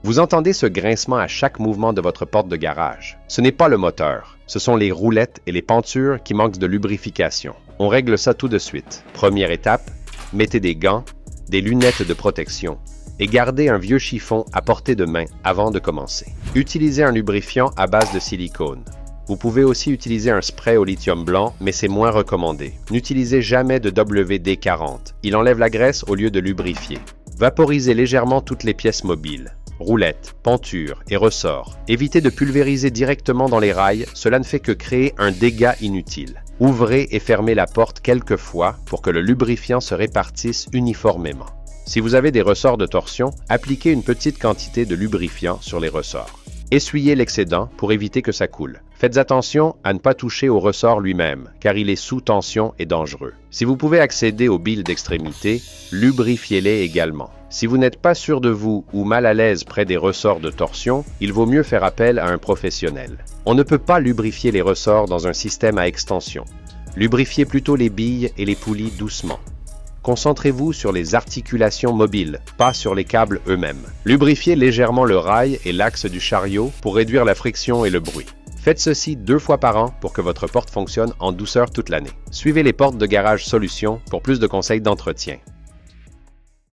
Vous entendez ce grincement à chaque mouvement de votre porte de garage. Ce n'est pas le moteur, ce sont les roulettes et les pentures qui manquent de lubrification. On règle ça tout de suite. Première étape, mettez des gants, des lunettes de protection et gardez un vieux chiffon à portée de main avant de commencer. Utilisez un lubrifiant à base de silicone. Vous pouvez aussi utiliser un spray au lithium blanc, mais c'est moins recommandé. N'utilisez jamais de WD-40. Il enlève la graisse au lieu de lubrifier. Vaporisez légèrement toutes les pièces mobiles. Roulettes, pentures et ressorts. Évitez de pulvériser directement dans les rails, cela ne fait que créer un dégât inutile. Ouvrez et fermez la porte quelques fois pour que le lubrifiant se répartisse uniformément. Si vous avez des ressorts de torsion, appliquez une petite quantité de lubrifiant sur les ressorts. Essuyez l'excédent pour éviter que ça coule. Faites attention à ne pas toucher au ressort lui-même, car il est sous tension et dangereux. Si vous pouvez accéder aux billes d'extrémité, lubrifiez-les également. Si vous n'êtes pas sûr de vous ou mal à l'aise près des ressorts de torsion, il vaut mieux faire appel à un professionnel. On ne peut pas lubrifier les ressorts dans un système à extension. Lubrifiez plutôt les billes et les poulies doucement. Concentrez-vous sur les articulations mobiles, pas sur les câbles eux-mêmes. Lubrifiez légèrement le rail et l'axe du chariot pour réduire la friction et le bruit. Faites ceci 2 fois par an pour que votre porte fonctionne en douceur toute l'année. Suivez les portes de garage Solutions pour plus de conseils d'entretien.